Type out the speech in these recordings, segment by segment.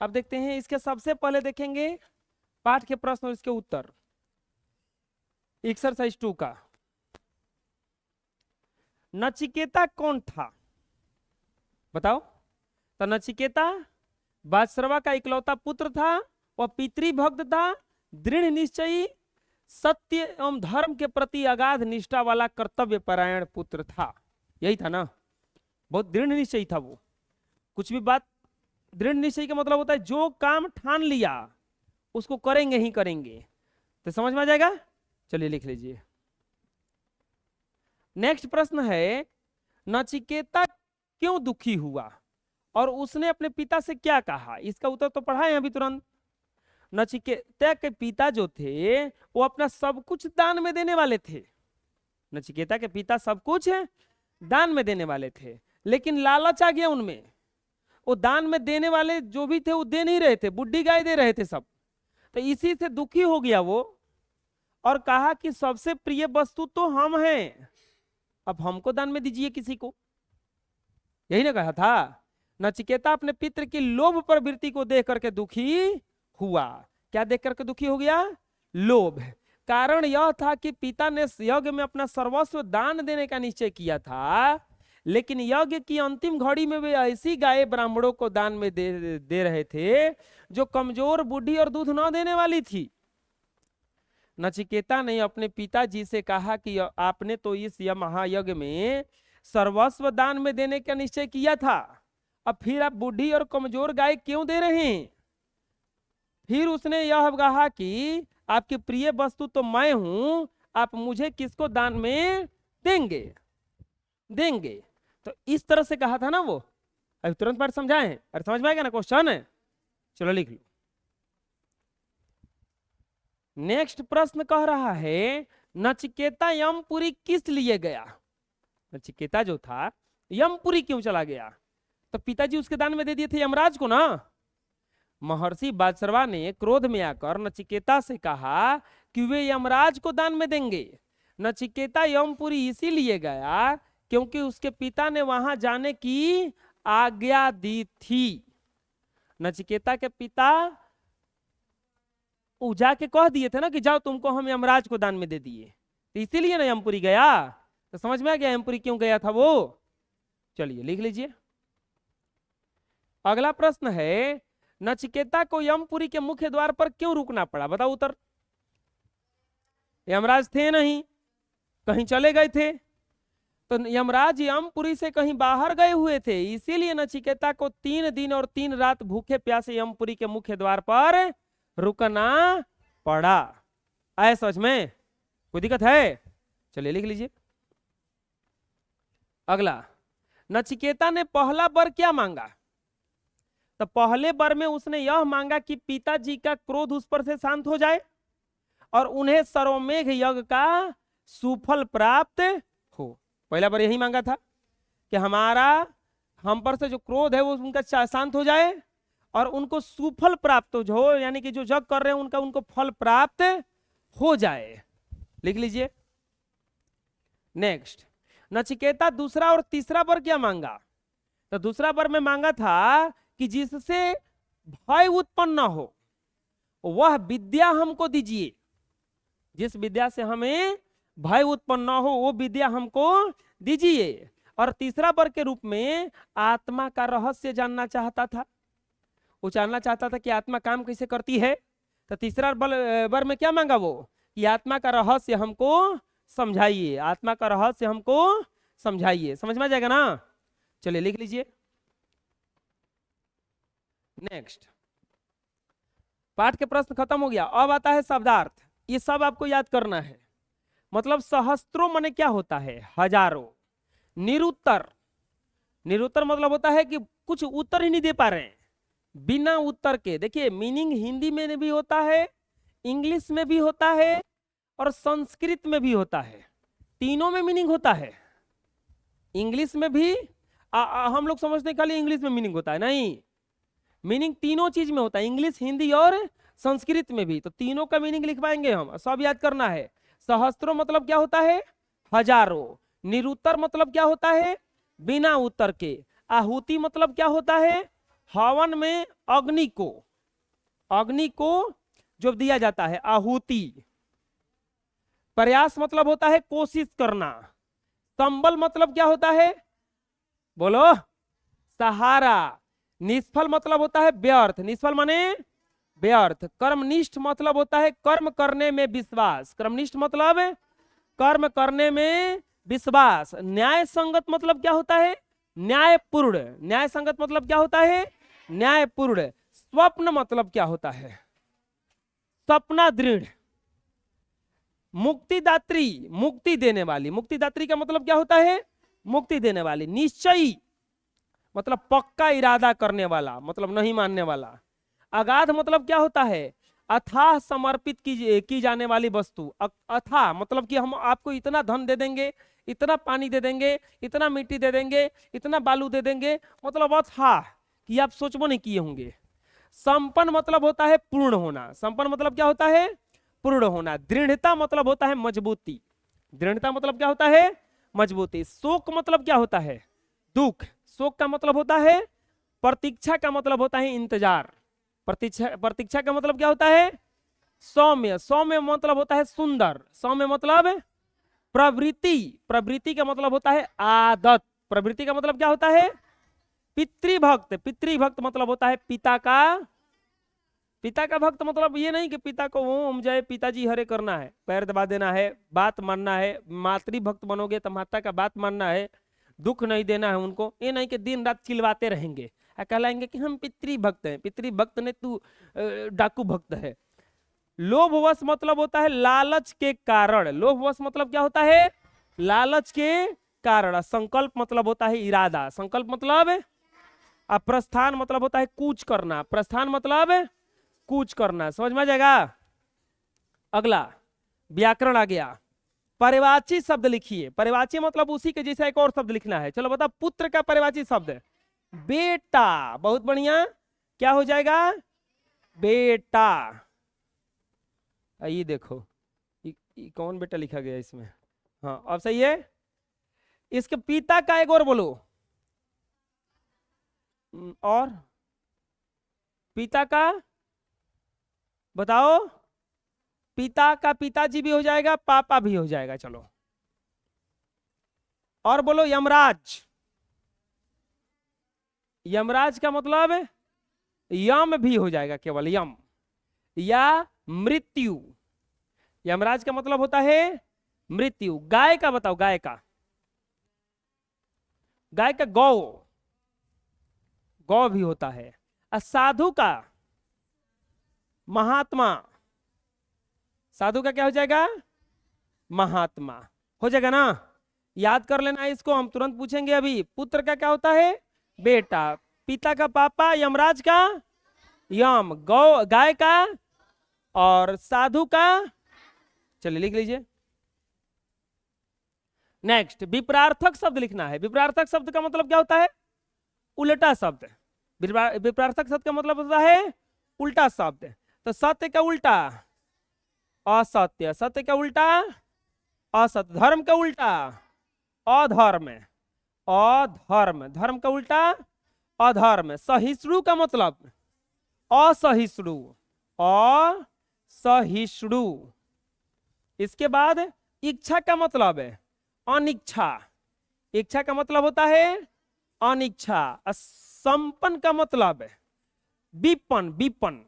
अब देखते हैं इसके सबसे पहले देखेंगे पाठ के प्रश्न और इसके उत्तर। एक्सरसाइज 2 का नचिकेता कौन था बताओ। तो नचिकेता बादशरवा का इकलौता पुत्र था। वह पितृभक्त था, दृढ़ निश्चयी, सत्य एवं धर्म के प्रति अगाध निष्ठा वाला कर्तव्य परायण पुत्र था। यही था ना, बहुत दृढ़ निश्चयी था वो। कुछ भी बात, दृढ़ निश्चय का मतलब होता है जो काम ठान लिया उसको करेंगे ही करेंगे। तो समझ में आ जाएगा। चलिए लिख लीजिए। नेक्स्ट प्रश्न है नचिकेता क्यों दुखी हुआ और उसने अपने पिता से क्या कहा। इसका उत्तर तो पढ़ा है अभी तुरंत। नचिकेता के पिता जो थे वो अपना सब कुछ दान में देने वाले थे। नचिकेता के पिता सब कुछ दान में देने वाले थे, लेकिन लालच आ गया उनमें। वो दान में देने वाले जो भी थे वो दे नहीं रहे थे, बुड्ढी गाय दे रहे थे सब। तो इसी से दुखी हो गया वो और कहा कि सबसे प्रिय वस्तु तो हम हैं, अब हमको दान में दीजिए किसी को। यही ना कहा था। नचिकेता अपने पित्र की लोभ प्रवृत्ति को देख करके दुखी हुआ। क्या देख करके दुखी हो गया? लोभ। कारण यह था कि पिता ने यज्ञ में अपना सर्वस्व दान देने का निश्चय किया था, लेकिन यज्ञ की अंतिम घड़ी में वे ऐसी गाय ब्राह्मणों को दान में दे रहे थे जो कमजोर, बूढ़ी और दूध न देने वाली थी। नचिकेता ने अपने पिताजी से कहा कि आपने तो इस महायज्ञ में सर्वस्व दान में देने का निश्चय किया था, अब फिर आप बूढ़ी और कमजोर गाय क्यों दे रहे हैं। फिर उसने यह कहा कि आपकी प्रिय वस्तु तो मैं हूं, आप मुझे किसको दान में देंगे। तो इस तरह से कहा था ना वो। अभी तुरंत पाठ समझाए। अरे समझ में आएगा ना क्वेश्चन है। चलो लिख लो। नेक्स्ट प्रश्न कह रहा है नचिकेता यमपुरी किस लिए गया। नचिकेता जो था यमपुरी क्यों चला गया। तो पिताजी उसके दान में दे दिए थे यमराज को ना। महर्षि बादशरवा ने क्रोध में आकर नचिकेता से कहा कि वे यमराज को दान में देंगे। नचिकेता यमपुरी इसीलिए गया क्योंकि उसके पिता ने वहां जाने की आज्ञा दी थी। नचिकेता के पिता जाके कह दिए थे ना कि जाओ तुमको हम यमराज को दान में दे दिए, तो इसीलिए ना यमपुरी गया। तो समझ में आ गया यमपुरी क्यों गया था वो। चलिए लिख लीजिए। अगला प्रश्न है नचिकेता को यमपुरी के मुख्य द्वार पर क्यों रुकना पड़ा। बताओ उत्तर। यमराज थे नहीं, कहीं चले गए थे। तो यमराज यमपुरी से कहीं बाहर गए हुए थे, इसीलिए नचिकेता को 3 दिन और 3 रात भूखे प्यासे यमपुरी के मुख्य द्वार पर रुकना पड़ा। आए समझ में? कोई दिक्कत है? चलिए लिख लीजिए। अगला नचिकेता ने पहला वर क्या मांगा। तो पहले वर में उसने यह मांगा कि पिताजी का क्रोध उस पर से शांत हो जाए और उन्हें सर्वमेघ यज्ञ का सुफल प्राप्त हो। पहला वर यही मांगा था कि हमारा हम पर से जो क्रोध है वो उनका शांत हो जाए और उनको सुफल प्राप्त हो, यानी कि जो यज्ञ कर रहे हैं उनका उनको फल प्राप्त हो जाए। लिख लीजिए। नेक्स्ट नचिकेता दूसरा और तीसरा वर क्या मांगा। तो दूसरा वर में मांगा था कि जिससे भय उत्पन्न न हो वह विद्या हमको दीजिए। जिस विद्या से हमें भय उत्पन्न न हो वो विद्या हमको दीजिए। और तीसरा वर के रूप में आत्मा का रहस्य जानना चाहता था। वो जानना चाहता था कि आत्मा काम कैसे करती है। तो तीसरा वर में क्या मांगा वो कि आत्मा का रहस्य हमको समझाइए, आत्मा का रहस्य हमको समझाइए। समझ में आ जाएगा ना। चलिए लिख लीजिए। नेक्स्ट पाठ के प्रश्न खत्म हो गया। अब आता है शब्दार्थ। ये सब आपको याद करना है। मतलब सहस्त्रों माने क्या होता है? हजारों। निरुत्तर, निरुत्तर मतलब होता है कि कुछ उत्तर ही नहीं दे पा रहे हैं, बिना उत्तर के। देखिए मीनिंग हिंदी में भी होता है, इंग्लिश में भी होता है और संस्कृत में भी होता है। तीनों में मीनिंग होता है। इंग्लिश में भी हम लोग समझते हैं खाली इंग्लिश में मीनिंग होता है, नहीं, मीनिंग तीनों चीज में होता है, इंग्लिश, हिंदी और संस्कृत में भी। तो तीनों का मीनिंग लिखवाएंगे हम, सब याद करना है। सहस्त्रों मतलब क्या होता है? हजारों। निरुत्तर मतलब क्या होता है? बिना उत्तर के। आहुति मतलब क्या होता है? हवन में अग्नि को जो दिया जाता है आहुति। प्रयास मतलब होता है कोशिश करना। संबल मतलब क्या होता है, बोलो, सहारा। निष्फल मतलब होता है व्यर्थ, निष्फल माने व्यर्थ। कर्मनिष्ठ मतलब होता है कर्म करने में विश्वास, कर्मनिष्ठ मतलब कर्म करने में विश्वास। न्याय संगत मतलब क्या होता है, न्यायपूर्ण। न्याय संगत मतलब क्या होता है, न्यायपूर्ण। स्वप्न मतलब क्या होता है, सपना दृढ़। मुक्तिदात्री, मुक्ति देने वाली। मुक्तिदात्री का मतलब क्या होता है, मुक्ति देने वाली। निश्चयी मतलब पक्का इरादा करने वाला, मतलब नहीं मानने वाला। अगाध मतलब क्या होता है, अथाह समर्पित की जाने वाली वस्तु। अथाह मतलब कि हम आपको इतना धन दे देंगे, इतना पानी दे देंगे, इतना मिट्टी दे देंगे, इतना बालू दे देंगे, मतलब अथाह कि आप सोचबो नहीं किए होंगे। संपन्न मतलब होता है पूर्ण होना। संपन्न मतलब क्या होता है, पूर्ण होना। दृढ़ता मतलब होता है मजबूती। दृढ़ता मतलब क्या होता है, मजबूती। शोक मतलब क्या होता है, दुख। शोक का मतलब होता है, प्रतीक्षा का मतलब होता है इंतजार। प्रतीक्षा का मतलब क्या होता है, सौम्य। सौम्य मतलब होता है सुंदर। सौम्य मतलब प्रवृत्ति। प्रवृत्ति का मतलब होता है आदत। प्रवृत्ति का मतलब क्या होता है, पितृभक्त। पितृभक्त मतलब होता है पिता का, पिता का भक्त मतलब ये नहीं कि पिता को ओम जय पिताजी हरे करना है, पैर दबा देना है, बात मानना है। मातृभक्त बनोगे तो माता का बात मानना है, दुख नहीं देना है उनको। ये नहीं कि दिन रात चिल्लाते रहेंगे, कहलाएंगे कि हम पितृभक्त हैं। पितृभक्त ने तू डाकू भक्त है। लोभवश मतलब होता है लालच के कारण। लोभवश मतलब क्या होता है, लालच के कारण। संकल्प मतलब होता है इरादा। संकल्प मतलब प्रस्थान मतलब होता है कूच करना। प्रस्थान मतलब कूच करना। समझ में आ जाएगा। अगला व्याकरण आ गया। पर्यायवाची शब्द लिखिए। पर्यायवाची मतलब उसी के जैसा एक और शब्द लिखना है। चलो बता, पुत्र का पर्यायवाची शब्द है बेटा। बहुत बढ़िया, क्या हो जाएगा, बेटा। ये देखो, कौन बेटा लिखा गया इसमें, हाँ अब सही है। इसके पिता का एक और बोलो, और पिता का बताओ। पिता का पिताजी भी हो जाएगा, पापा भी हो जाएगा। चलो और बोलो, यमराज। यमराज का मतलब यम भी हो जाएगा, केवल यम। या मृत्यु। यमराज का मतलब होता है मृत्यु। गाय का बताओ, गाय का, गाय का गौ, गौ भी होता है। साधु का महात्मा। साधु का क्या हो जाएगा, महात्मा। हो जाएगा ना, याद कर लेना इसको, हम तुरंत पूछेंगे अभी। पुत्र का क्या होता है, बेटा। पिता का पापा, यमराज का यम, गौ गाय का, और साधु का, चलिए लिख लीजिए। नेक्स्ट, विपरार्थक शब्द लिखना है। विपरार्थक शब्द का मतलब क्या होता है, उल्टा शब्द। विपरार्थक शब्द का मतलब होता है उल्टा शब्द। तो सत्य का उल्टा असत्य, सत्य का उल्टा असत्य, धर्म का उल्टा अधर्म, अधर्म, धर्म का उल्टा अधर्म। सहिष्णु का मतलब असहिष्णु, असहिष्णु। इसके बाद इच्छा का मतलब है अनिच्छा। इच्छा का मतलब होता है अनिच्छा। संपन्न का मतलब है विपन्न। विपन्न,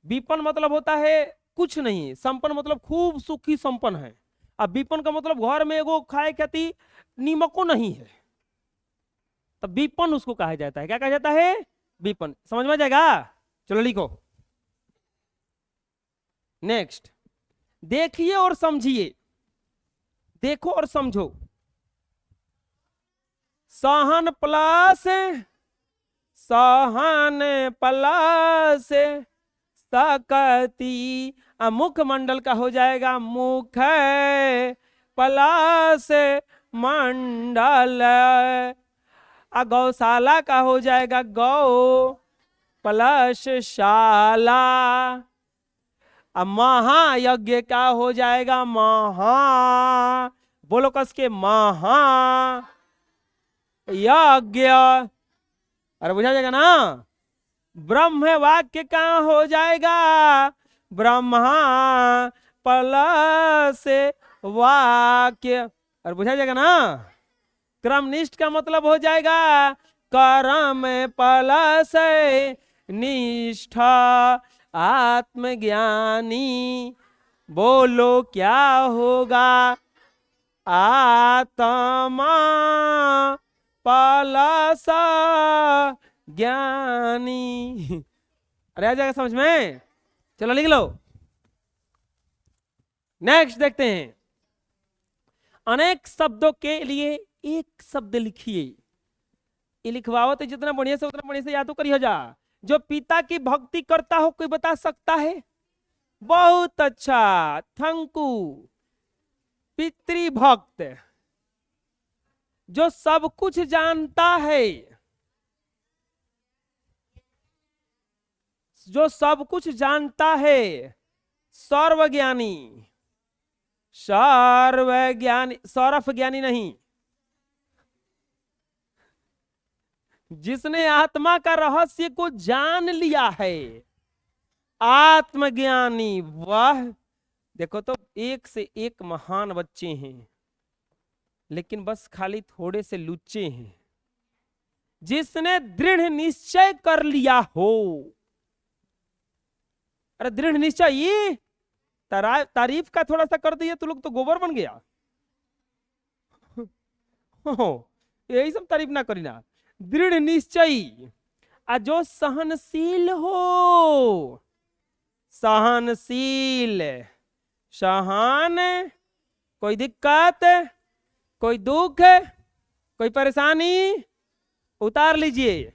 विपन्न मतलब होता है कुछ नहीं। संपन्न मतलब खूब सुखी संपन्न है। अब विपन्न का मतलब घर में एगो खाए खाती नीमको नहीं है, तब विपन्न उसको कहा जाता है। क्या कहा जाता है, विपन्न। समझ में आ जाएगा। चलो लिखो। नेक्स्ट, देखिए और समझिए। देखो और समझो। सहन प्लस सहन प्लस सकती, मुखमंडल का हो जाएगा मुख प्लस मंडल। गौशाला का हो जाएगा गौ प्लस शाला। महायज्ञ का हो जाएगा महा, बोलो कस के, महा यज्ञ। अरे बुझा जाएगा ना। ब्रह्म वाक्य कहाँ हो जाएगा? ब्रह्मा प्लस वाक्य, और बुझा जाएगा ना। क्रमनिष्ठ का मतलब हो जाएगा कर्म प्लस निष्ठा। आत्मज्ञानी बोलो क्या होगा? आत्मा प्लस ज्ञानी। अरे आ जाएगा समझ में? चलो लिख लो। नेक्स्ट देखते हैं। अनेक शब्दों के लिए एक शब्द लिखिए। ये लिखवाओ तो जितना बढ़िया से उतना बढ़िया से याद तो करिए जा। जो पिता की भक्ति करता हो, कोई बता सकता है? बहुत अच्छा, थंकू। पितृभक्त, जो सब कुछ जानता है, जो सब कुछ जानता है, सर्वज्ञानी। सर्वज्ञानी, सौरभ ज्ञानी नहीं, जिसने आत्मा का रहस्य को जान लिया है, आत्मज्ञानी। वाह, देखो तो एक से एक महान बच्चे हैं, लेकिन बस खाली थोड़े से लुच्चे हैं। जिसने दृढ़ निश्चय कर लिया हो। अरे दृढ़ निश्चय, ये तारीफ का थोड़ा सा कर दिए तो लोग तो गोबर बन गया। यही सब तारीफ ना करी ना। दृढ़ निश्चयी, जो सहनशील हो। सहनशील, सहन, कोई दिक्कत, कोई दुख, कोई परेशानी उतार लीजिए,